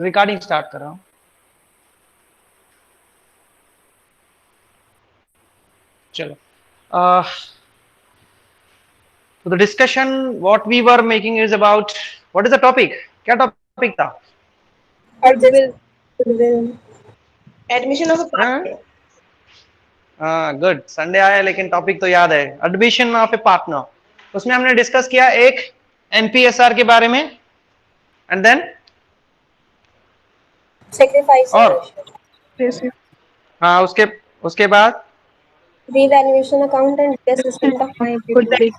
Recording start कर रहा हूं। चलो, तो the discussion what we were making is about what is the topic. क्या टॉपिक था? Admission of partner. हाँ, गुड। संडे आया लेकिन टॉपिक तो याद है, एडमिशन ऑफ ए पार्टनर। उसमें हमने डिस्कस किया एक एनपीएसआर के बारे में, एंड देन सेक्रीफाइस और रेशियो, हाँ, उसके बाद revaluation account and assessment of goodwill.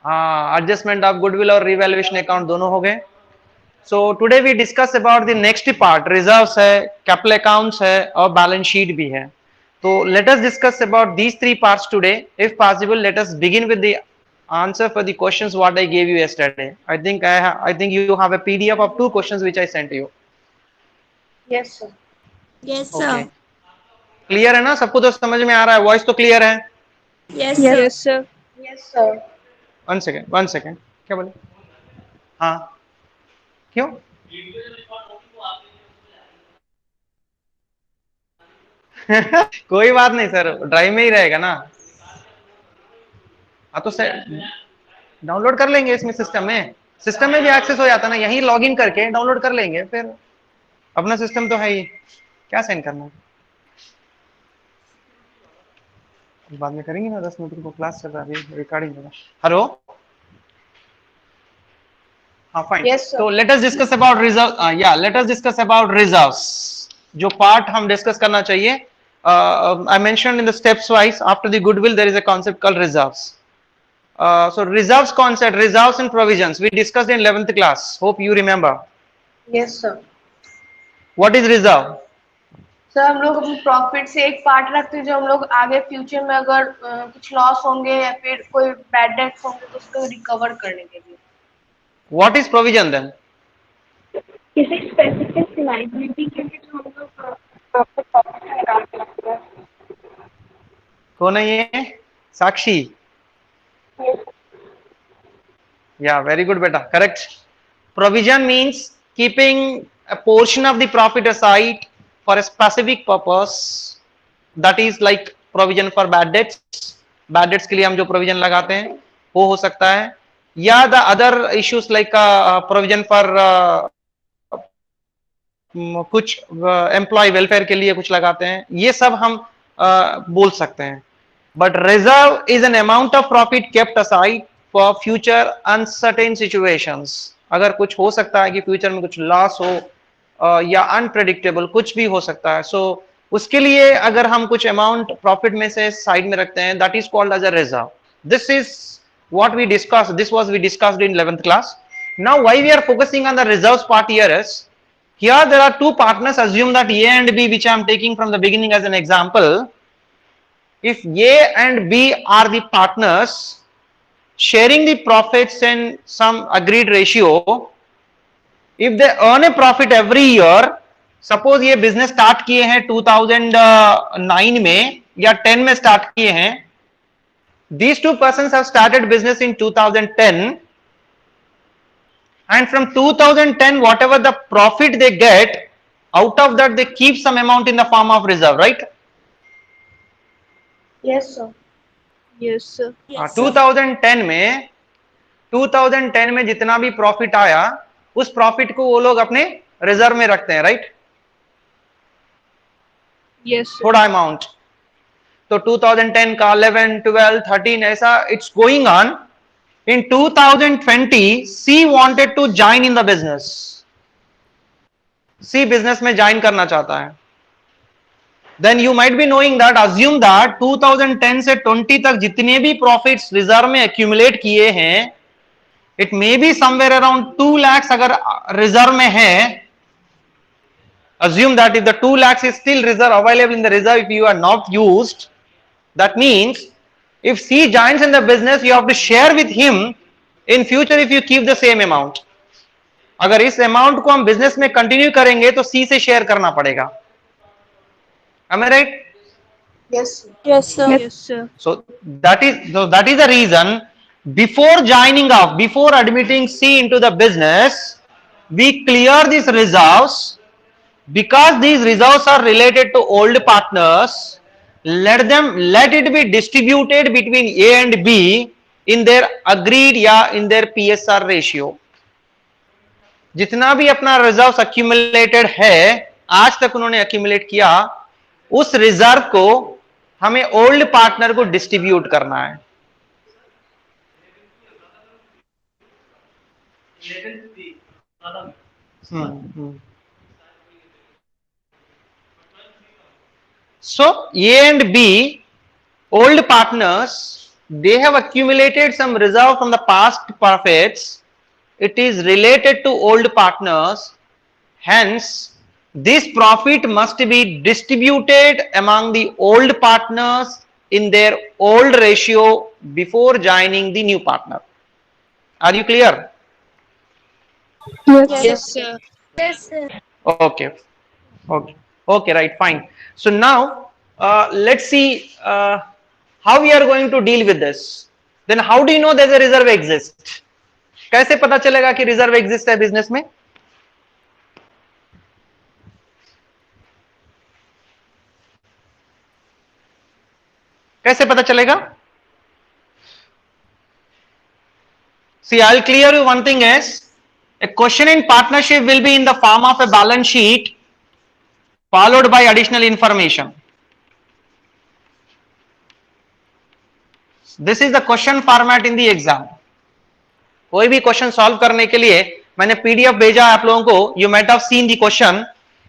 हाँ, एडजस्टमेंट ऑफ गुडविल और रिवैल्यूएशन अकाउंट दोनों हो गए। So today we discuss about the next part, reserves है, कैपिटल अकाउंट्स है और बैलेंस शीट भी है। तो let us discuss about these three parts today. If possible let us begin with the answer for the questions what I gave you yesterday. I think you have a PDF of 2 questions which I sent you. Yes sir. Yes Okay. Sir. Clear है ना? सबको तो समझ में आ रहा है? Voice तो clear है? Yes sir. Sir. Yes sir. One second, क्या बोले? हाँ, क्यों? कोई बात नहीं सर, ड्राइव में ही रहेगा ना। हाँ तो डाउनलोड कर लेंगे इसमें, सिस्टम में भी एक्सेस हो जाता है ना, यहीं लॉगिन करके डाउनलोड कर लेंगे, फिर अपना सिस्टम तो है ही, क्या सेंड करना है। बाद में करेंगे ना, 10 मिनट को क्लास चल रहा है, रिकॉर्डिंग होगा। हेलो, हाँ फाइन। Yes, sir. तो let us discuss about reserve, या let us discuss about reserves. जो पार्ट हम डिस्कस करना चाहिए, I mentioned in the steps wise, after the goodwill there is a concept called reserves. So reserves concept, reserves and provisions we discussed in 11th class, hope you remember. Yes sir. What is reserve? Sir हम लोग अपने profit से एक part रखते हैं जो हम लोग आगे फ्यूचर में अगर कुछ लॉस होंगे या फिर कोई बैड डेट्स होंगे तो उसको रिकवर करने के लिए। What is provision then? किसी स्पेसिफिक लायबिलिटी के लिए जो हम लोग प्रॉफिट से निकाल के रखते हैं। कौन है ये? साक्षी? Yeah, very good beta, correct. Provision means keeping a portion of the profit aside for a specific purpose, that is like provision for bad debts. Bad debts के लिए हम जो provision लगाते हैं वो हो सकता है, या the other issues like provision for कुछ एम्प्लॉय वेलफेयर के लिए कुछ लगाते हैं, ये सब हम बोल सकते हैं। But reserve is an amount of profit kept aside for future uncertain situations. अगर कुछ हो सकता है कि फ्यूचर में कुछ लॉस हो या अनप्रेडिक्टेबल कुछ भी हो सकता है, सो उसके लिए अगर हम कुछ अमाउंट प्रॉफिट में से साइड में रखते हैं, that is called as a reserve. This is what we discussed, this was we discussed in 11th class. Now why we are focusing on the reserves part here is, here there are two partners, assume that A and B, which I am taking from the beginning as an example. If A and B are the partners sharing the profits in some agreed ratio, if they earn a profit every year, suppose ये business start किए हैं 2009 में या 10 में start किए हैं, these two persons have started business in 2010, and from 2010 whatever the profit they get, out of that they keep some amount in the form of reserve, right? Yes sir. Yes sir. 2010 में जितना भी profit आया, उस profit को वो लोग अपने reserve में रखते हैं, राइट? यस थोड़ा अमाउंट, तो 2010 का 11, 12, 13 ऐसा it's going on. In 2020, C wanted to join in the business. C business में ज्वाइन करना चाहता है. Then you might be knowing that, assume that 2010 से 20 तक जितने भी प्रॉफिट्स रिजर्व में एक्यूमुलेट किए हैं, it may be somewhere around 2 lakhs अगर रिजर्व में है. Assume that if the 2 lakhs is still reserve available in the reserve, if you are not used, that means if C joins in the business, you have to share with him in future if you keep the same amount. अगर इस amount को हम business में continue करेंगे तो सी से share करना पड़ेगा. Am I right? Yes yes sir. Yes sir. So that is the reason, before joining up, before admitting C into the business, we clear these reserves. Because these reserves are related to old partners, let it be distributed between A and B in their agreed या in their PSR ratio. जितना भी अपना reserves accumulated है, आज तक उन्होंने accumulate किया, उस रिजर्व को हमें ओल्ड पार्टनर को डिस्ट्रीब्यूट करना है. So A and B, old partners, they have accumulated some reserve from the past profits. It is related to old partners. Hence, this profit must be distributed among the old partners in their old ratio before joining the new partner. Are you clear? Yes, sir. Yes, sir. Okay. Okay. Okay. Right. Fine. So now let's see how we are going to deal with this. Then how do you know there's a reserve exists? कैसे पता चलेगा कि reserve exist है business में? कैसे पता चलेगा? See, I'll clear you one thing is, a question in partnership will be in the form of a balance sheet followed by additional information. This is the question format in the exam. कोई भी question solve करने के लिए मैंने PDF भेजा आप लोगों को. You might have seen the question.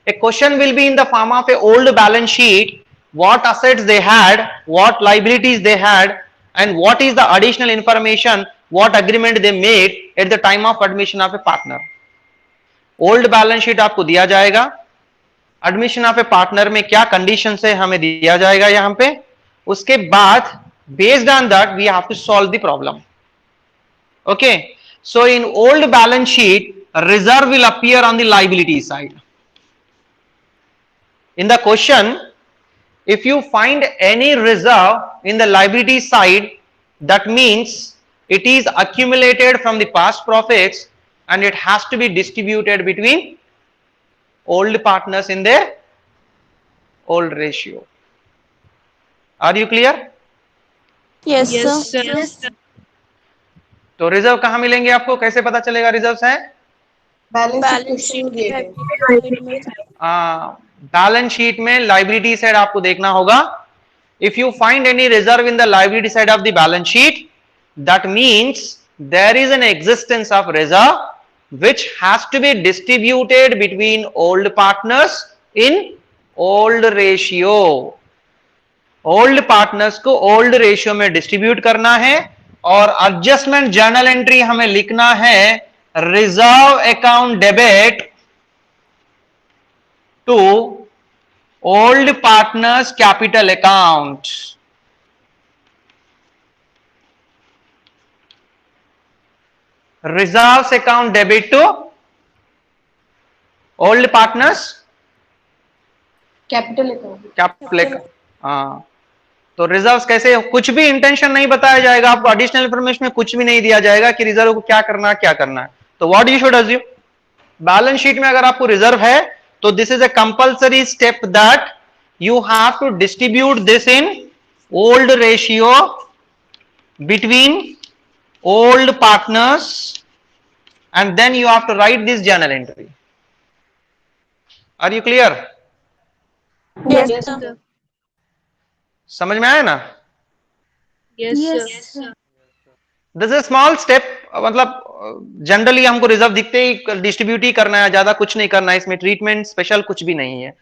A question will be in the form of a old balance sheet. What assets they had, what liabilities they had, and what is the additional information, what agreement they made at the time of admission of a partner. Old balance sheet आपको दिया जाएगा. Admission of A partner में क्या condition है हमें दिया जाएगा यहां पे. उसके बाद based on that we have to solve the problem. Okay, so in old balance sheet, reserve will appear on the liability side. In the question, if you find any reserve in the liability side, that means it is accumulated from the past profits and it has to be distributed between old partners in their old ratio. Are you clear? Yes, sir. Yes, sir. तो reserve कहां मिलेंगे आपको? कैसे पता चलेगा reserves हैं? Balance sheet balance sheet में liability side आपको देखना होगा. If you find any reserve in the liability side of the balance sheet, that means there is an existence of reserve which has to be distributed between old partners in old ratio. Old partners को old ratio में distribute करना है और adjustment journal entry हमें लिखना है reserve account debit to old partners capital account. Reserve account debit to old partners capital account. Capital. हाँ, तो रिजर्व्स कैसे? कुछ भी इंटेंशन नहीं बताया जाएगा आपको. एडिशनल इंफॉर्मेशन में कुछ भी नहीं दिया जाएगा कि रिजर्व को क्या करना है. तो what you should assume, balance sheet में अगर आपको रिजर्व है तो this is a compulsory step that you have to distribute this in old ratio between old partners and then you have to write this journal entry. Are you clear? Yes, sir. समझ में आया ना? Yes, sir. This is small step. मतलब generally हमको reserve दिखते ही distribute ही करना है, ज्यादा कुछ नहीं करना है. इसमें ट्रीटमेंट स्पेशल कुछ भी नहीं है.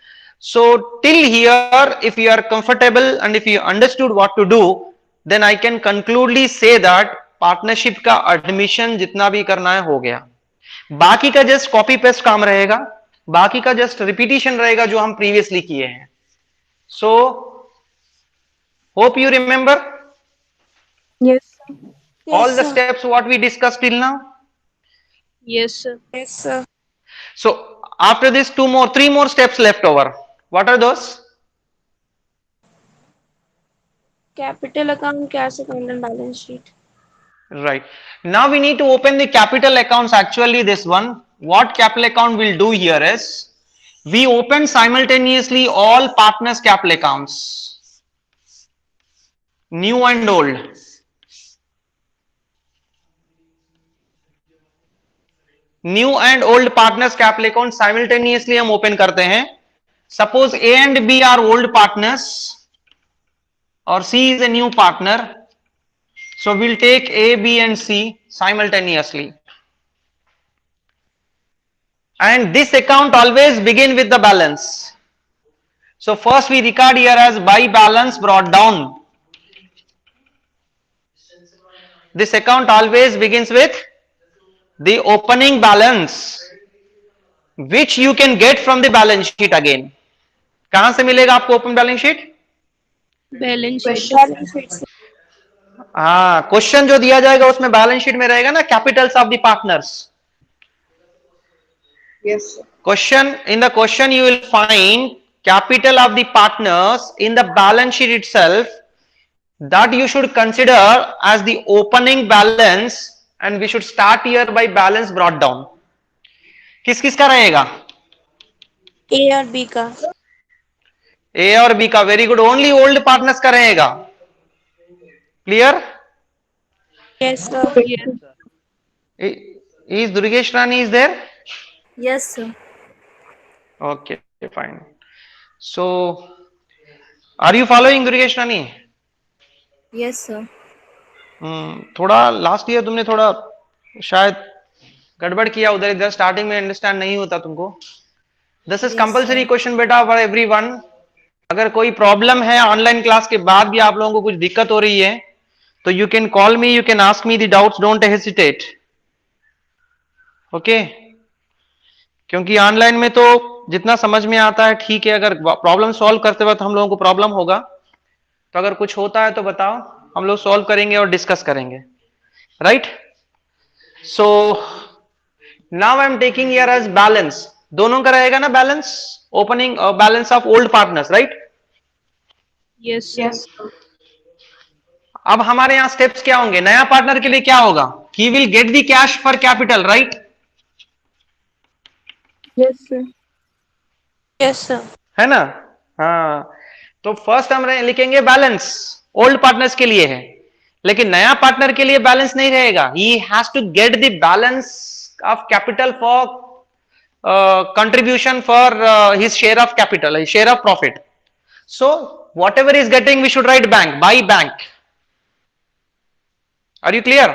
So till here if you are comfortable and if you understood what to do, then I can conclusively say that partnership का एडमिशन जितना भी करना है हो गया. बाकी का जस्ट कॉपी पेस्ट काम रहेगा, बाकी का जस्ट रिपीटिशन रहेगा जो हम प्रीवियसली किए हैं. सो hope you remember Yes, sir. all the steps what we discussed till now. Yes, sir. Yes, sir. So after this three more steps left over. What are those? Capital account, cash account and balance sheet. Right, now we need to open the capital accounts. Actually this one what capital account will do here is we open simultaneously all partners capital accounts, new and old. New and old partners capital account simultaneously हम open करते हैं. Suppose A and B are old partners और C is a new partner, so we'll take A, B and C simultaneously, and this account always begin with the balance. So first we record here as by balance brought down. This account always begins with the opening balance which you can get from the balance sheet again. कहां से मिलेगा आपको open balance sheet? Balance sheet. हाँ, question जो दिया जाएगा उसमें balance sheet में रहेगा ना, Capitals of the partners. Yes, sir. Question, in the question you will find capital of the partners in the balance sheet itself, that you should consider as the opening balance, and we should start here by balance brought down. किस किस का रहेगा? ए और B का। ए और B का. Very good. Only old partners का रहेगा. Clear? Yes sir. Is Durgesh Rani is there? Yes sir. Okay, fine. So, are you following Durgesh Rani? Yes sir. थोड़ा लास्ट ईयर तुमने थोड़ा शायद गड़बड़ किया उधर इधर, स्टार्टिंग में अंडरस्टैंड नहीं होता तुमको. दिस इज कंपल्सरी क्वेश्चन बेटा फॉर एवरीवन. अगर कोई प्रॉब्लम है ऑनलाइन क्लास के बाद भी आप लोगों को कुछ दिक्कत हो रही है तो you can call me, you can ask me the doubts, don't hesitate. Okay, क्योंकि ऑनलाइन में तो जितना समझ में आता है ठीक है. अगर प्रॉब्लम सॉल्व करते वक्त हम लोगों को प्रॉब्लम होगा तो अगर कुछ होता है तो बताओ, हम लोग सॉल्व करेंगे और डिस्कस करेंगे. Right? So now I am taking here as balance. दोनों का रहेगा ना balance, opening balance of old partners. Right? Yes Yes, sir. अब हमारे यहां स्टेप्स क्या होंगे? नया पार्टनर के लिए क्या होगा? He will get the cash for capital. Right? Yes sir. Yes sir. है ना? हाँ, तो फर्स्ट हम लिखेंगे बैलेंस ओल्ड पार्टनर्स के लिए है, लेकिन नया पार्टनर के लिए बैलेंस नहीं रहेगा. He has to get the balance of capital for contribution for his share of capital, his share of profit. So whatever is getting we should write bank, by bank. Are you clear?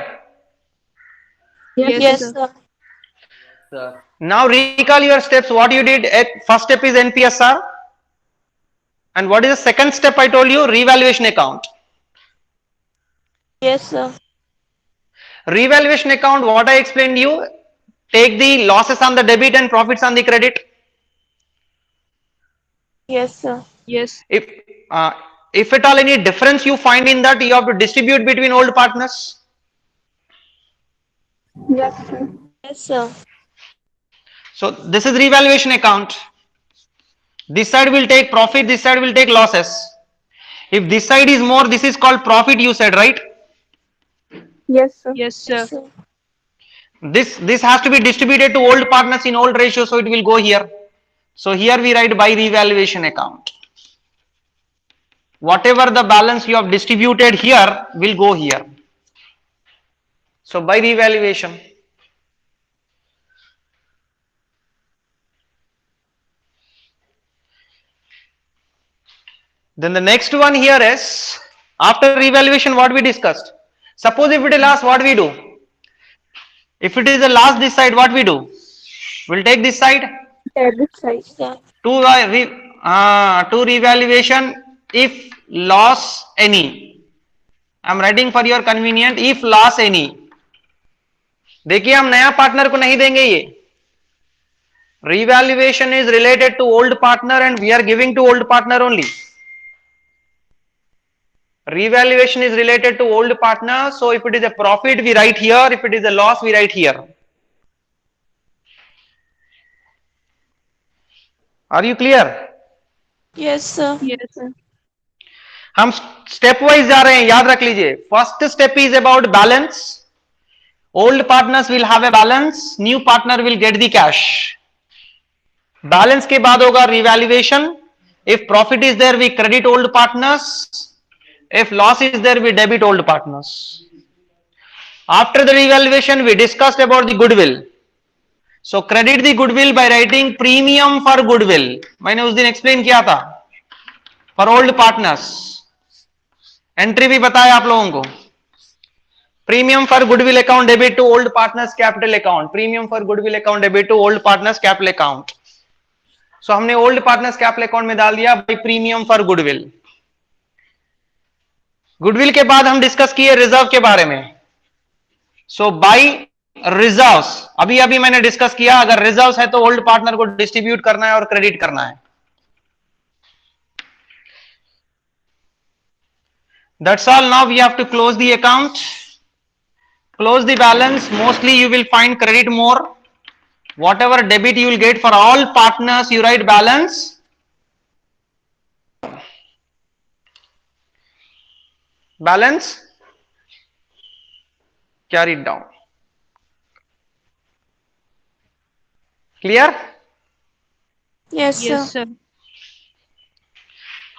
Yes sir. Now recall your steps. What you did at first step is NPSR, and what is the second step I told you? Revaluation account. Yes sir. Revaluation account, what I explained you, take the losses on the debit and profits on the credit. Yes sir. Yes If at all any difference you find in that, you have to distribute between old partners. Yes sir. Yes sir. So this is revaluation account. This side will take profit, this side will take losses. If this side is more, this is called profit, you said, right? Yes sir. Yes sir. This has to be distributed to old partners in old ratio, so it will go here. So here we write by revaluation account. Whatever the balance you have distributed here will go here. So by revaluation. Then the next one here is after revaluation, what we discussed. Suppose if it is loss, what we do? If it is a loss this side, what we do? We'll take this side to revaluation if loss any. I'm writing for your convenience, if loss any. देखिए हम नया partner को नहीं देंगे ये. Revaluation is related to old partner and we are giving to old partner only. Revaluation is related to old partner, so if it is a profit we write here, if it is a loss we write here. Are you clear? Yes sir. Yes sir. हम step wise जा रहे हैं, याद रख लीजिए. First step is about balance, Old partners will have a balance, new partner will get the cash. Balance के बाद होगा revaluation. If profit is there, we credit old partners. If loss is there, we debit old partners. After the revaluation, we discussed about the goodwill. So credit the goodwill by writing premium for goodwill. मैंने उस दिन explain किया था. For old partners. Entry भी बताया आप लोगों को. Premium for goodwill account debit to old partners capital account. Premium for goodwill account debit to old partners capital account. So हमने old partners capital account में डाल दिया by premium for goodwill. Goodwill के बाद हम डिस्कस किए reserve के बारे में. So by reserves, अभी अभी मैंने डिस्कस किया, अगर रिजर्व्स है तो ओल्ड पार्टनर को डिस्ट्रीब्यूट करना है और क्रेडिट करना है. That's all. Now we have to close the account. Close the balance. Mostly you will find credit more. Whatever debit you will get for all partners, you write balance. Balance. Carry it down. Clear? Yes, sir. Yes, sir.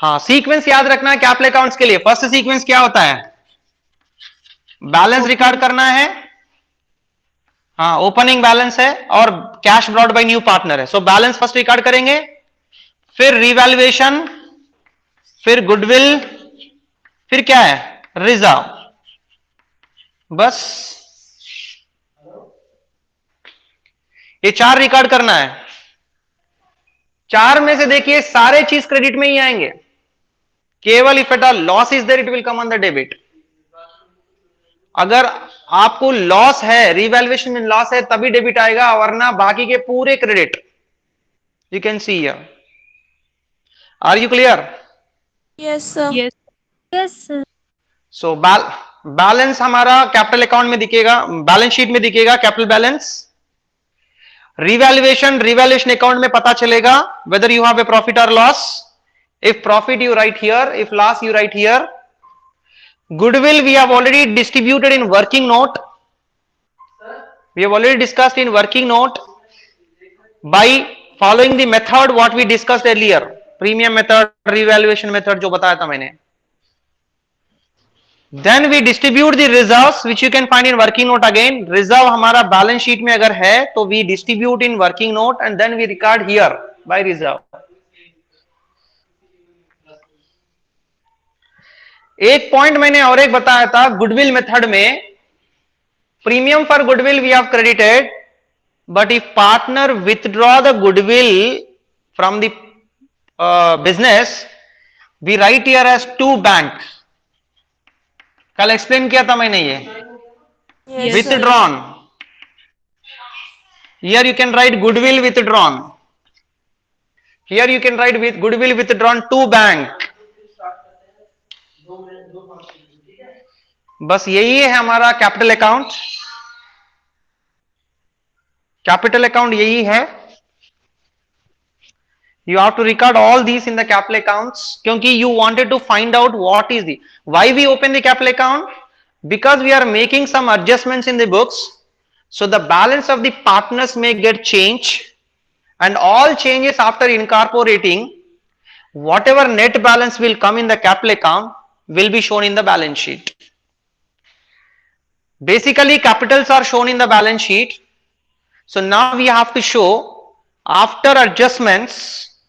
हाँ, sequence याद रखना है capital accounts के लिए. First sequence क्या होता है? Balance record करना है. हाँ, ओपनिंग बैलेंस है और cash brought by new partner है. सो बैलेंस फर्स्ट रिकॉर्ड करेंगे, फिर रिवैल्यूएशन, फिर गुडविल, फिर क्या है? रिजर्व. बस ये 4 रिकॉर्ड करना है. 4 में से देखिए सारे चीज क्रेडिट में ही आएंगे. केवल if at all loss is there it will come on the debit. अगर आपको लॉस है, रिवैल्यूएशन में लॉस है, तभी डेबिट आएगा, वरना बाकी के पूरे credit. You can see here. Are you clear? Yes, sir. Yes. Yes, sir. So balance हमारा कैपिटल अकाउंट में दिखेगा, बैलेंस शीट में दिखेगा कैपिटल बैलेंस. रिवैल्यूएशन अकाउंट में पता चलेगा whether you have a profit or loss. If profit you write here, if loss you write here. Goodwill we have already distributed in working note. We have already discussed in working note by following the method what we discussed earlier. Premium method, revaluation method जो बताया था मैंने. Then we distribute the reserves which you can find in working note again. Reserve हमारा balance sheet में अगर है तो we distribute in working note and then we record here by reserve. एक पॉइंट मैंने और एक बताया था गुडविल मेथड में. Premium for goodwill we have credited, but if partner withdraw the goodwill from the business we write here as to bank. कल explain किया था मैंने ये. Yes, sir. withdrawn. Here you can write goodwill withdrawn. Here you can write with goodwill withdrawn to bank. बस यही है हमारा capital account. Capital account यही है. You have to record all these in the capital accounts क्योंकि you wanted to find out what is the why we open the capital account, because we are making some adjustments in the books, so the balance of the partners may get changed, and all changes after incorporating whatever net balance will come in the capital account will be shown in the balance sheet. Basically capitals are shown in the balance sheet. So now we have to show after adjustments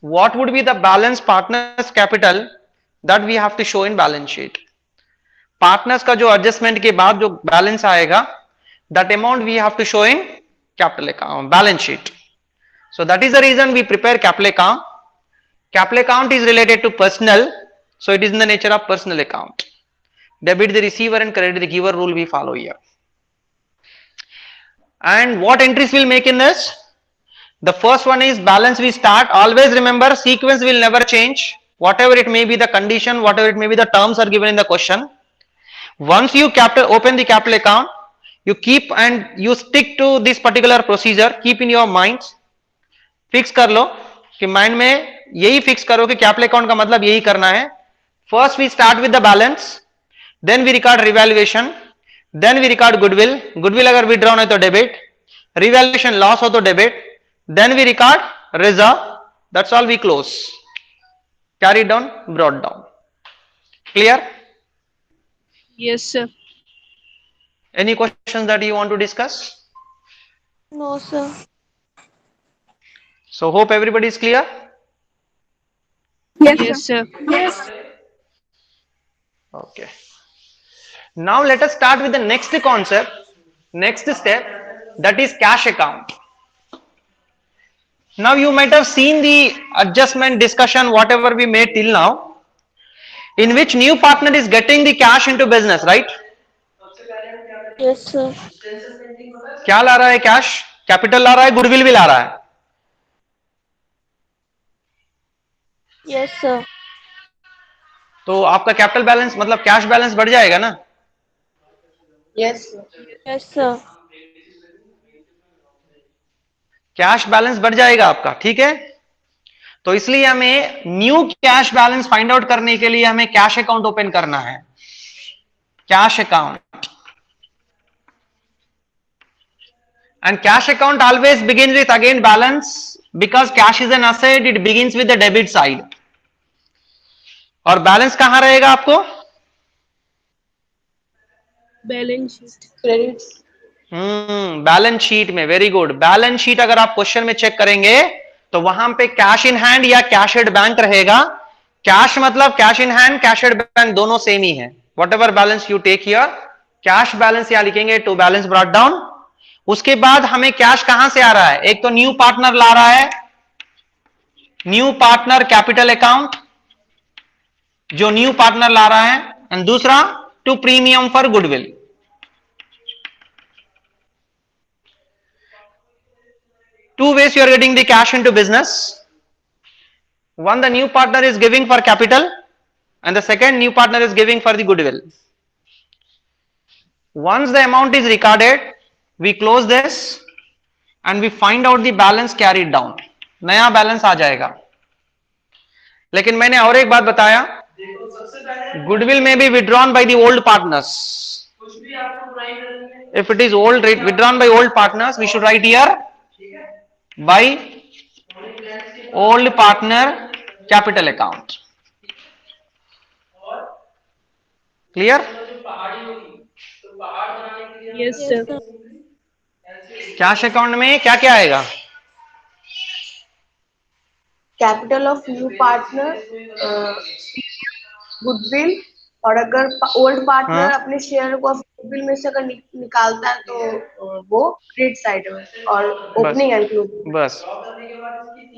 what would be the balance partners capital that we have to show in balance sheet. Partners का जो adjustment के बाद जो balance आएगा, that amount we have to show in capital account balance sheet. So that is the reason we prepare capital account. Capital account is related to personal, so it is in the nature of personal account. Debit the receiver and credit the giver rule we follow here. And what entries we'll make in this? The first one is balance we start. Always remember sequence will never change. Whatever it may be the condition, whatever it may be the terms are given in the question. Once you open the capital account, you keep and you stick to this particular procedure. Keep in your minds. Fix कर लो कि mind में यही fix करो कि capital account का मतलब यही करना है. First we start with the balance. Then we record revaluation. Then we record goodwill, goodwill अगर विड्रॉन है तो डेबिट, रिवैल्यूएशन लॉस हो तो debit, then we record reserve, that's all, we close, carry down, brought down. Clear? Yes, sir. Any questions that you want to discuss? No, sir. So hope everybody is clear. Yes, Yes, sir. sir. Yes. Okay. Now let us start with the next concept, next step, that is cash account. Now you might have seen the adjustment discussion whatever we made till now, in which new partner is getting the cash into business, right? Yes, sir. क्या ला रहा है? Cash, capital ला रहा है, goodwill भी ला रहा है. Yes, sir. तो आपका कैपिटल बैलेंस मतलब कैश बैलेंस बढ़ जाएगा ना? Yes, sir. Yes, sir. Cash balance बढ़ जाएगा आपका, ठीक है? तो इसलिए हमें new cash balance find out करने के लिए हमें कैश अकाउंट ओपन करना है. Cash account, and cash account always begins with again balance, because cash is an asset, it begins with the debit side. और बैलेंस कहां रहेगा आपको? Balance sheet. Credits. Balance sheet में. Very good. बैलेंस शीट अगर आप question में check करेंगे तो वहां पे कैश इन हैंड या कैश एट बैंक रहेगा. कैश मतलब cash in hand, cash at bank दोनों सेम ही है. Whatever balance you take here, cash balance यहां लिखेंगे टू बैलेंस ब्रॉट डाउन. उसके बाद हमें कैश कहां से आ रहा है? एक तो न्यू पार्टनर ला रहा है, न्यू पार्टनर कैपिटल अकाउंट जो न्यू पार्टनर ला रहा है, एंड दूसरा two premium for goodwill. Two ways you are getting the cash into business. One, the new partner is giving for capital, and the second, new partner is giving for the goodwill. Once the amount is recorded, we close this and we find out the balance carried down. नया balance आ जाएगा. लेकिन मैंने और एक बात बताया, goodwill में भी withdrawn by the old partners. If it is old withdrawn by old partners, we should write here by old partner capital account. Clear? Yes, Yes, sir. sir. Cash account में क्या क्या आएगा? Capital of new partner, goodwill, और अगर old partner हाँ? अपने share को goodwill में से अगर निकालता है तो वो क्रेडिट साइड में, और ओपनिंग एंड क्लोजिंग. बस.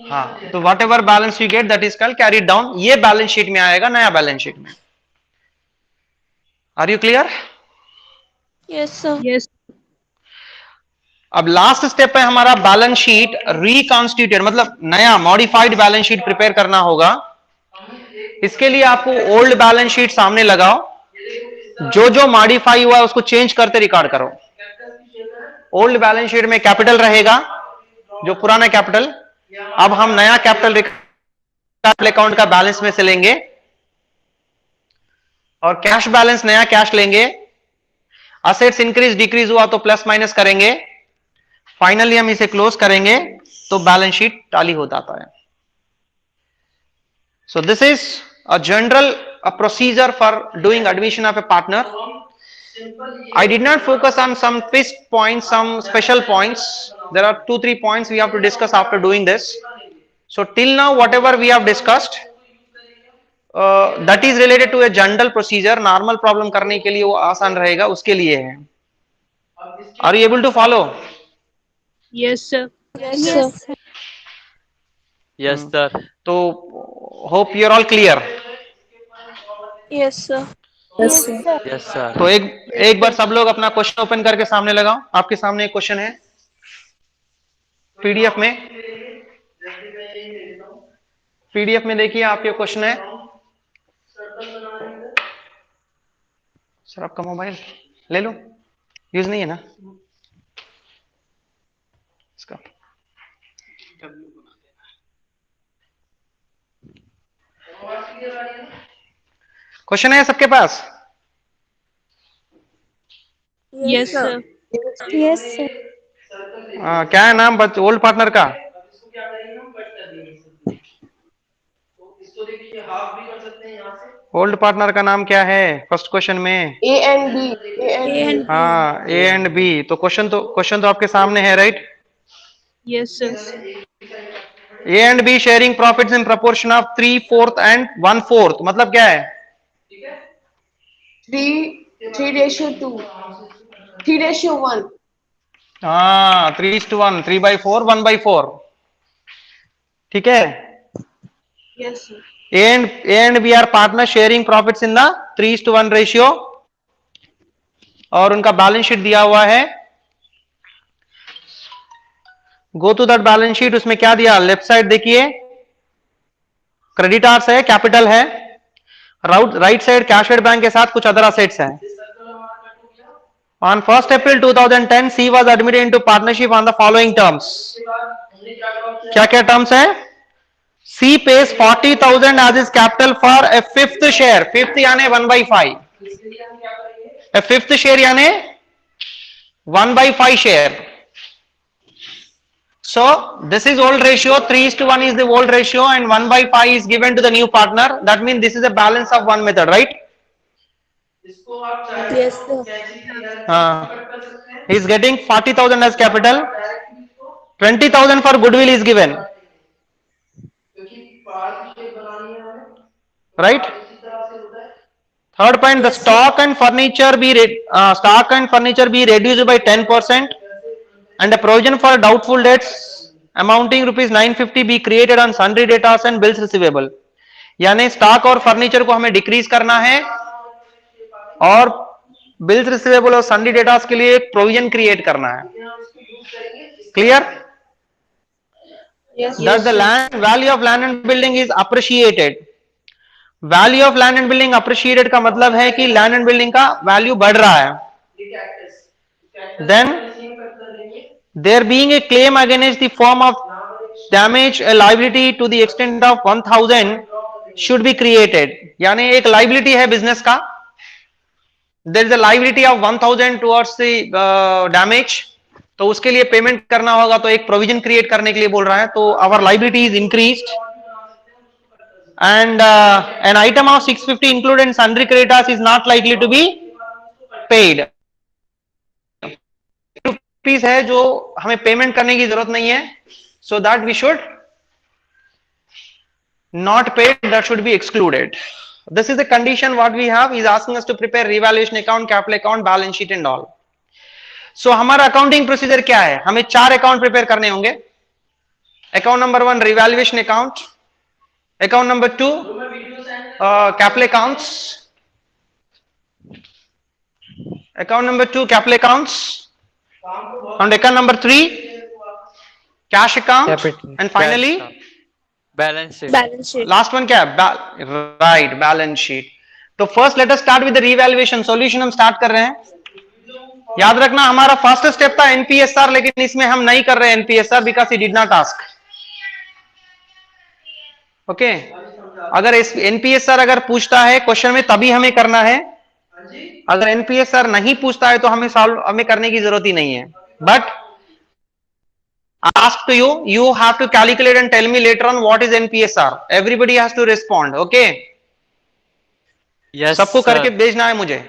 हाँ, तो whatever balance you get that is called carried down. ये बैलेंस शीट में आएगा, नया बैलेंस शीट में. Are you clear? Yes, sir. Yes. अब लास्ट स्टेप है हमारा बैलेंस शीट रिकॉन्स्टिट्यूटेड, मतलब नया मॉडिफाइड बैलेंस शीट प्रिपेयर करना होगा. इसके लिए आपको ओल्ड बैलेंस शीट सामने लगाओ, जो जो मॉडिफाई हुआ है उसको चेंज करते रिकॉर्ड करो. ओल्ड बैलेंस शीट में कैपिटल रहेगा, जो पुराना कैपिटल. अब हम नया कैपिटल अकाउंट का बैलेंस में से लेंगे और कैश बैलेंस नया कैश लेंगे. असेट्स इंक्रीज डिक्रीज हुआ तो प्लस माइनस करेंगे. फाइनली हम इसे क्लोज करेंगे तो बैलेंस शीट टाली हो जाता है. So this is a general procedure for doing admission of a partner. I did not focus on some twist points, some special points. There are 2-3 points we have to discuss after doing this. So till now whatever we have discussed, that is related to a general procedure. Normal problem करने के लिए वो आसान रहेगा, उसके लिए है. Are you able to follow? Yes, sir. Yes, sir. Yes, sir. तो hope you are all clear. Yes, sir. Yes, sir. Yes, sir. तो एक बार सब लोग अपना क्वेश्चन ओपन करके सामने लगाओ. आपके सामने एक क्वेश्चन है पीडीएफ में. पीडीएफ में देखिए आपके क्वेश्चन है. सर आपका मोबाइल ले लो, यूज नहीं है ना इसका. क्वेश्चन है सबके पास? Yes, sir. Yes, sir. क्या है नाम ओल्ड पार्टनर का? ओल्ड पार्टनर का नाम क्या है फर्स्ट क्वेश्चन में? A and B. A A and B. and B. हाँ, ए एंड बी। तो क्वेश्चन तो आपके सामने है, right? Yes, sir. A and be sharing profits in proportion of 3/4 and 1/4, मतलब क्या है? 3:2. 3:1. हाँ, 3:1, 3/4, 1/4। ठीक है। Yes, sir. A and B are partners sharing profits in the 3:1 ratio, और उनका बैलेंस शीट दिया हुआ है। Go to that balance sheet. उसमें क्या दिया? लेफ्ट साइड देखिए, क्रेडिटार्स है, कैपिटल है। Right side cash at bank के साथ कुछ अदर असेट्स हैं। On 1st April 2010, C was admitted into partnership on the following terms. क्या क्या टर्म्स है? C pays 40,000 as his capital for a fifth share. Fifth यानी 1/5। A fifth share यानी 1/5 share. So this is old ratio. 3:1 is the old ratio, and 1/5 is given to the new partner. That means this is a balance of one method, right? Yes, sir. He is getting 40,000 as capital. 20,000 for goodwill is given, right? Third point, the Yes, sir. stock and furniture be reduced by 10%, and a provision for doubtful debts amounting rupees 950 be created on sundry debtors and bills receivable. यानी stock और furniture को हमें decrease करना है, और bills receivable और सन्डी datas के लिए एक प्रोविजन क्रिएट करना है। Clear? Yes, That the sir. land value of land and building is appreciated. Value of land and building appreciated का मतलब है कि लैंड एंड बिल्डिंग का वैल्यू बढ़ रहा है। Then there being a claim against the form of damage a liability to the extent of 1,000 should be created. यानी एक लायबिलिटी है बिजनेस का, there is a liability of 1,000 towards the damage, तो उसके लिए पेमेंट करना होगा, तो एक प्रोविजन क्रिएट करने के लिए बोल रहा है। तो our liability is increased, and an item of 650 included in sundry creditors is not likely to be paid. Rupees है जो हमें पेमेंट करने की जरूरत नहीं है, so that we should not pay, that should be excluded. This is the condition what we have. He is asking us to prepare revaluation account, capital account, balance sheet and all. So हमारा accounting procedure क्या है? हमें 4 account prepare करने होंगे। Account number 1 revaluation account, account number 2 capital accounts, account number 2 capital accounts, and account number 3 cash account, Capital. and finally Balance sheet. Balance sheet. last one क्या है? Right, balance sheet. तो first let us start with the revaluation solution। हम start कर रहे हैं। याद रखना हमारा फर्स्ट स्टेप था एनपीएसआर, लेकिन इसमें हम नहीं कर रहे हैं एनपीएसआर because he did not ask. Okay, अगर एनपीएसआर अगर पूछता है क्वेश्चन में तभी हमें करना है, अगर एनपीएसआर नहीं पूछता है तो हमें करने की जरूरत ही नहीं है। But ask to you have to calculate and tell me later on what is NPSR. Everybody has to respond. Okay? Yes, सबको sir. करके भेजना है मुझे।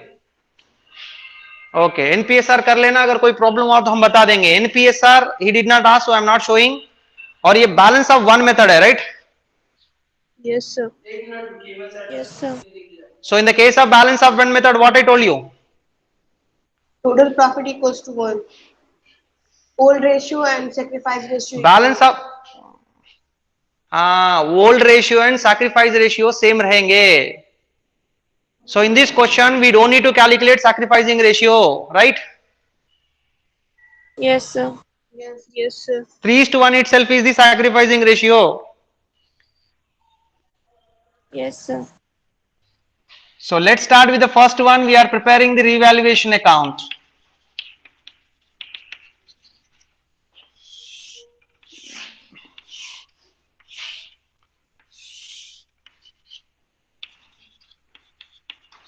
ओके, एनपीएसआर कर लेना, अगर कोई प्रॉब्लम हुआ तो हम बता देंगे। एनपीएसआर he did not ask, so I am not showing. और ये बैलेंस ऑफ वन मेथड है, right? Yes, sir. Yes, sir. So in the case of balance of one method, what I told you? Total profit equals to 1. Old ratio and sacrifice ratio. Balance of old ratio and sacrifice ratio same रहेंगे। So in this question we don't need to calculate sacrificing ratio, right? Yes, sir. Yes. Yes, sir. 3:1 itself is the sacrificing ratio. Yes, sir. So let's start with the first one. We are preparing the revaluation account.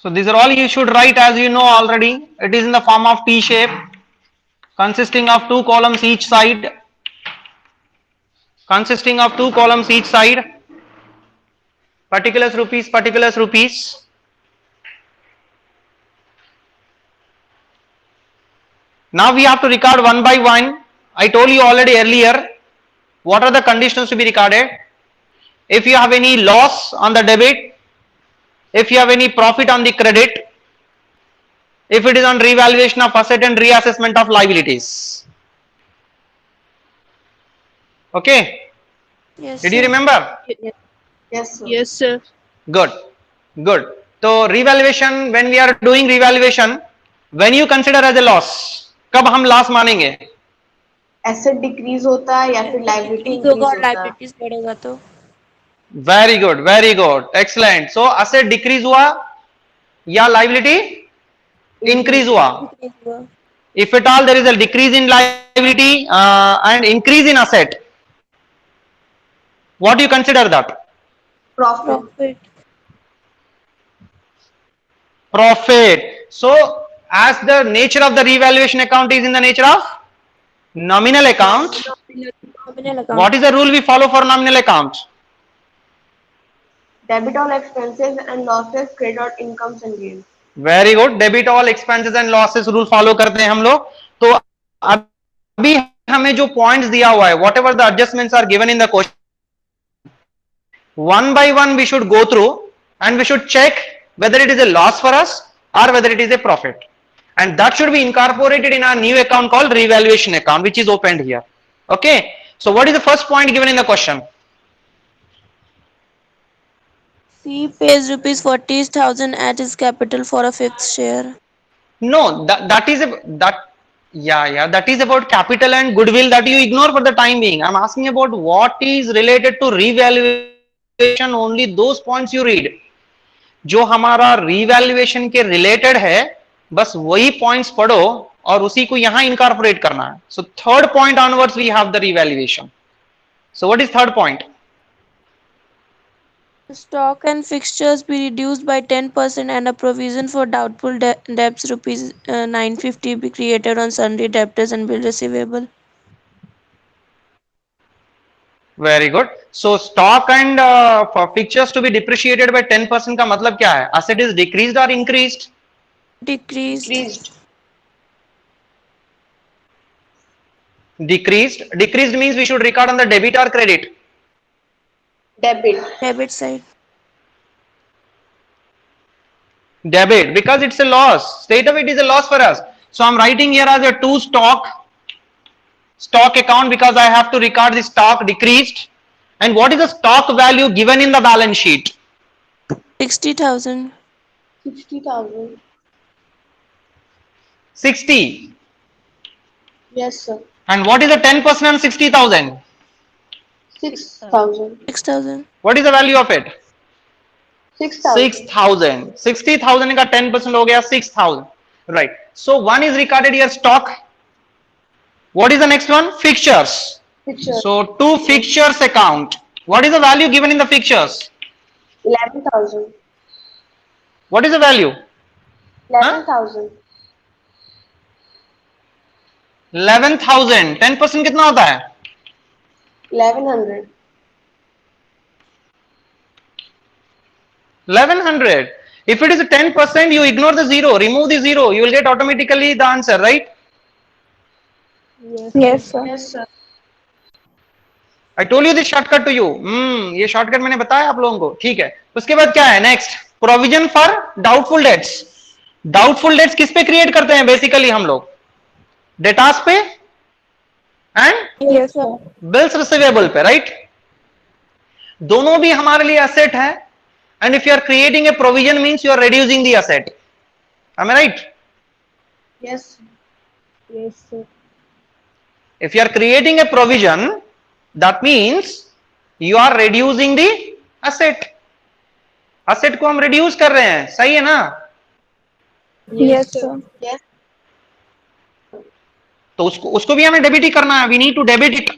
So these are all you should write as you know already. It is in the form of T shape, consisting of two columns each side. Particulars rupees. Now we have to record one by one. I told you already earlier what are the conditions to be recorded. If you have any loss on the debit, if you have any profit on the credit, if it is on revaluation of asset and reassessment of liabilities. Okay, Yes, did you sir. remember? Yes, sir. Yes, sir. Good. So revaluation, when we are doing revaluation, when you consider as a loss, कब हम loss मानेंगे? Asset decrease होता है या फिर liability Decrease increase होगा और होता है. liabilities बढ़ेगा तो Very good, excellent. So asset decrease हुआ या liability increase हुआ? increase हुआ. If at all there is a decrease in liability and increase in asset, what do you consider that? Profit. Profit. So as the nature of the revaluation account is in the nature of nominal account, Nominal account. what is the rule we follow for nominal account? Debit all expenses and losses, credit incomes and gains. Very good. Debit all expenses and losses rule follow करते हैं हम लोग. तो अभी हमें जो points दिया हुआ है, whatever the adjustments are given in the question, one by one we should go through and we should check whether it is a loss for us or whether it is a profit, and that should be incorporated in our new account called revaluation account, which is opened here. Okay, so what is the first point given in the question? C pays rupees 40,000 at his capital for a fixed share. No, that is about capital and goodwill, that you ignore for the time being. I'm asking about what is related to revaluation. Only those points you read. जो हमारा revaluation के related है, बस वही points पढ़ो और उसी को यहाँ incorporate करना है. So third point onwards we have the revaluation. So what is third point? Stock and fixtures be reduced by 10% and a provision for doubtful debts rupees 950 be created on sundry debtors and bill receivable. Very good. So stock and for fixtures to be depreciated by 10% का मतलब क्या है? Asset is decreased or increased? Decreased. Decreased means we should record on the debit or credit? Debit side. Debit, because it's a loss. Straight away it is a loss for us. So I'm writing here as a to stock account because I have to record the stock decreased. And what is the stock value given in the balance sheet? 60,000. 60. Yes, sir. And what is the 10% on 60,000? 6,000. 6,000. What is the value of it? 6,000. 6,000. 60,000 का 10% हो गया 6,000. Right. So one is recorded here stock. What is the next one? Fixtures. Picture. So to fixtures account. What is the value given in the fixtures? 11,000. What is the value? 11,000. 11,000. 10% कितना होता है? 1,100. 1,100. If it is 10%, you ignore the zero, remove the zero, you will get automatically the answer, right? Yes, sir. Yes, sir. I told you this shortcut to you. ये shortcut मैंने बताया आप लोगों को, ठीक है. उसके बाद क्या है next? Provision for doubtful debts. Doubtful debts किस पे create करते हैं basically हम लोग? Debtors पे and Yes, sir. bills receivable पे, right? दोनों भी हमारे लिए asset है. And if you are creating a provision means you are reducing the asset. Am I right? Yes. Yes, sir. If you are creating a provision, that means you are reducing the asset. Asset को हम reduce कर रहे हैं, सही है ना? Yes, sir. Yes. तो उसको भी हमें debit ही करना है. We need to debit it.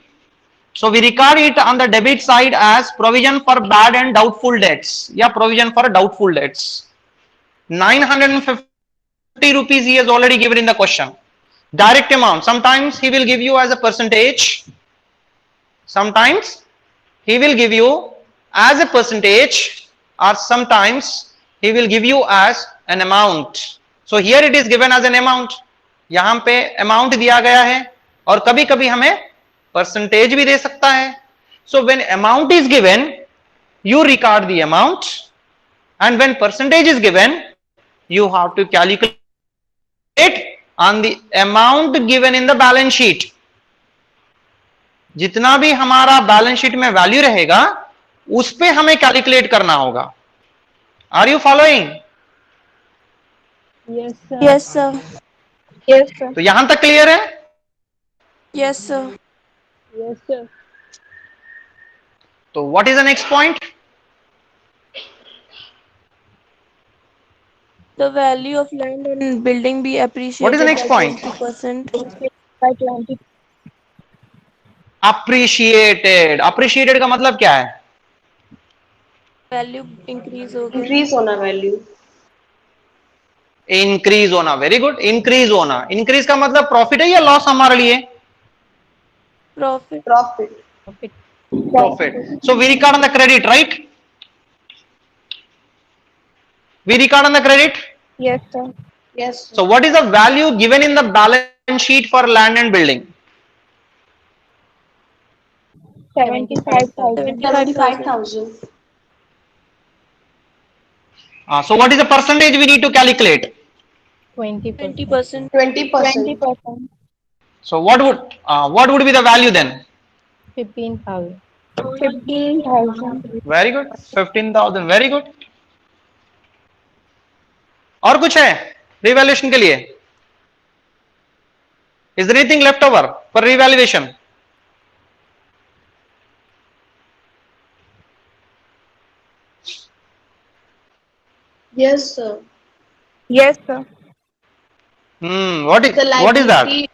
So we record it on the debit side as provision for bad and doubtful debts या provision for doubtful debts. 950 rupees he has already given in the question. Direct amount. Sometimes he will give you as a percentage. Sometimes he will give you as a percentage, or sometimes he will give you as an amount. So here it is given as an amount. यहां पे amount दिया गया है और कभी कभी हमें percentage भी दे सकता है. So when amount is given, you record the amount, and when percentage is given, you have to calculate on the amount given in the balance sheet. जितना भी हमारा बैलेंस शीट में वैल्यू रहेगा उस पे हमें कैलकुलेट करना होगा. Are you following? Yes, sir. Yes, sir. तो यहां तक क्लियर है? Yes, sir. Yes, sir. तो what is the next point? The value of land and building be appreciated next by point? 20%. By 20. Appreciated. Appreciated का मतलब क्या है? Value increase होगा. इंक्रीज होना वैल्यू. इंक्रीज होना. Very good. इंक्रीज होना. Increase का मतलब प्रॉफिट है या लॉस हमारे लिए? Profit. Profit. Profit. So we record on the credit, right? We record on the credit. Yes, sir. Yes. So what is the value given in the balance sheet for land and building? 75,000. 75,000. So what is the percentage we need to calculate? 20%. 20%. 20%. 20%. So what would be the value then? 15,000. 15,000. Very good. 15,000. Very good. और कुछ है revaluation के लिए? Is there anything left over for revaluation? Yes, sir. Yes, sir. What is The that? liability.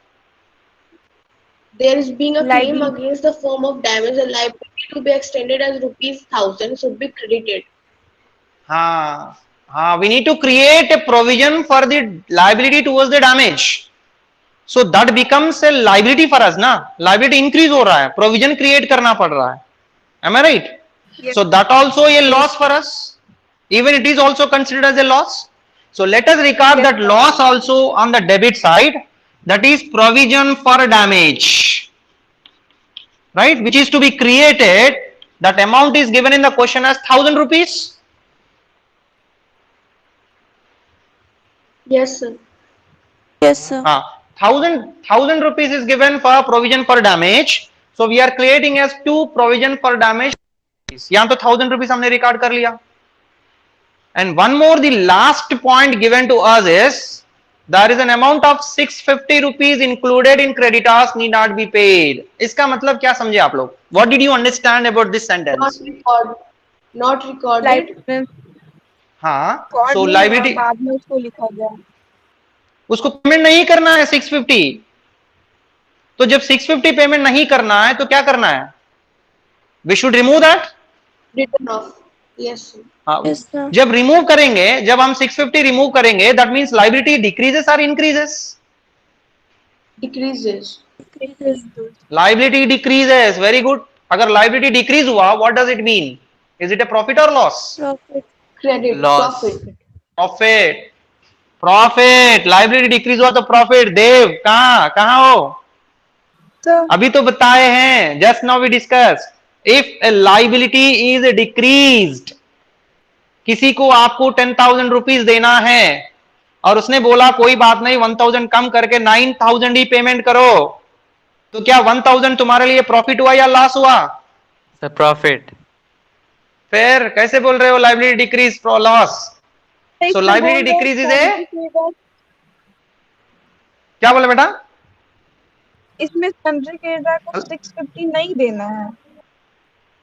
There is being a claim Liability. against the firm of damage. The liability to be extended as ₹1,000 should be credited. We need to create a provision for the liability towards the damage. So that becomes a liability for us, ना? Liability increase हो रहा है, provision create करना पड़ रहा है. Am I right? Yes. So that also a loss for us. Even it is also considered as a loss. So let us record that loss also on the debit side. That is provision for damage, right? Which is to be created. That amount is given in the question as 1,000 rupees. Yes, sir. Yes, sir. 1,000 rupees is given for provision for damage. So we are creating as 2 provision for damage. यहाँ तो 1,000 rupees हमने record कर लिया. And one more, the last point given to us is there is an amount of 650 rupees included in creditors need not be paid. इसका मतलब क्या समझे आप लोग? What did you understand about this sentence? Not recorded. हाँ. So liability. बाद में उसको लिखा गया. उसको पेमेंट नहीं करना है 650. तो जब 650 पेमेंट नहीं करना है तो क्या करना है? We should remove that. Written off. Yes, sir. Yes, sir. जब रिमूव करेंगे, जब हम 650 रिमूव करेंगे, दैट मींस लायबिलिटी डिक्रीजेस और increases? Decreases. Liability decreases. Very good. अगर लायबिलिटी डिक्रीज हुआ, what does it mean? Is it a profit और loss? Profit. Credit. Loss. Profit. Profit. Profit. Liability decrease हुआ तो प्रॉफिट. देव कहां हो? Sir. अभी तो बताए हैं. Just now we discuss. If a liability is decreased, किसी को आपको 10,000 रुपीज देना है और उसने बोला कोई बात नहीं 1,000 कम करके 9,000 ही पेमेंट करो, तो क्या 1,000 तुम्हारे लिए प्रॉफिट हुआ या लॉस हुआ? The profit. फिर कैसे बोल रहे हो liability decrease loss? So liability decrease is a, क्या बोले बेटा? इसमें सन्ड्री क्रेडिटर को 650 नहीं देना है.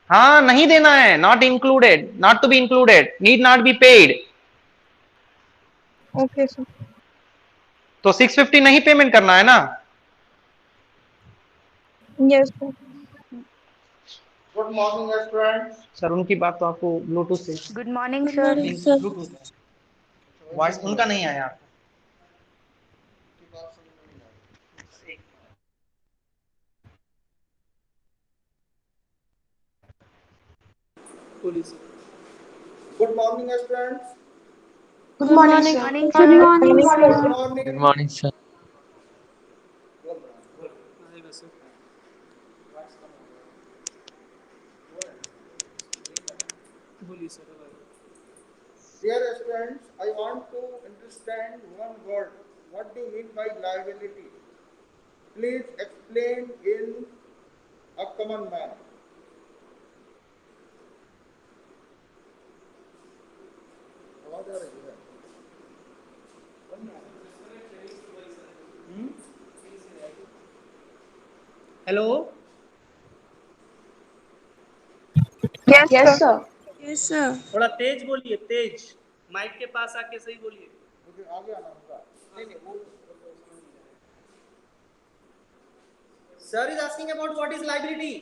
हाँ, नहीं देना है. Not included, not to be included, need not be paid. Okay sir. तो 650 नहीं पेमेंट करना है ना? Yes sir. Good morning students. Sir उनकी बात तो आपको ब्लूटूथ से. Good morning Good sir. morning, sir. Voice उनका नहीं आया। की बात समझ में नहीं आई। Good morning, students. Good morning sir. Good morning, sir. Good morning. Good morning, sir. Dear students, I want to understand one word. What do you mean by liability? Please explain in a common man. आवाज आ रही है? Hello. Yes, yes sir. Sir. Yes, sir. थोड़ा तेज बोलिए, तेज mic के पास आके सही बोलिए। मुझे आगे आना होगा। नहीं वो sir is asking about what is liability.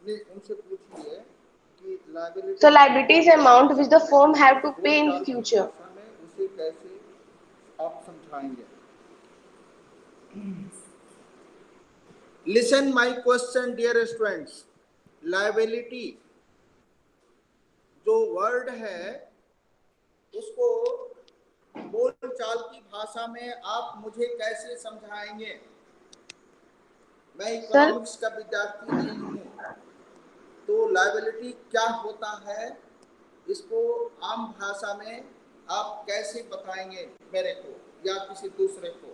नहीं उनसे पूछिए कि liability So liability is amount which the firm have to pay in future. भाषा में उसे कैसे आप समझाएंगे? Listen my question, dear students. Liability जो वर्ड है उसको बोलचाल की भाषा में आप मुझे कैसे समझाएंगे? मैं इकोनॉमिक्स का विद्यार्थी नहीं हूँ, तो लायबिलिटी क्या होता है इसको आम भाषा में आप कैसे बताएंगे मेरे को या किसी दूसरे को?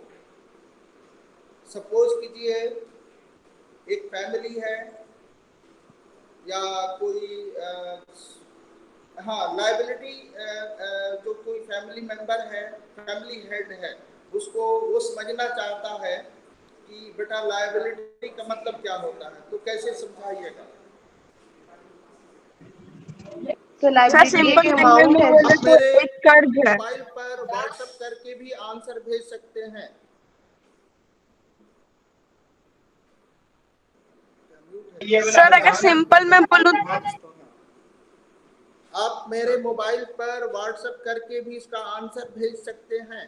सपोज कीजिए एक फैमिली है या कोई हाँ लायबिलिटी जो कोई फैमिली मेंबर है, फैमिली हेड है, उसको वो समझना चाहता है कि बेटा लायबिलिटी का मतलब क्या होता है, तो कैसे समझाइएगा? तो Sir, लाइबिलिटी simple एक language अमाउंट में है बोले आप तो मेरे एक कर्ज है। मोबाइल पर व्हाट्सएप करके भी आंसर भेज सकते हैं। Sir, अगर simple में बोलूँ आप मेरे मोबाइल पर व्हाट्सएप करके भी इसका आंसर भेज सकते हैं।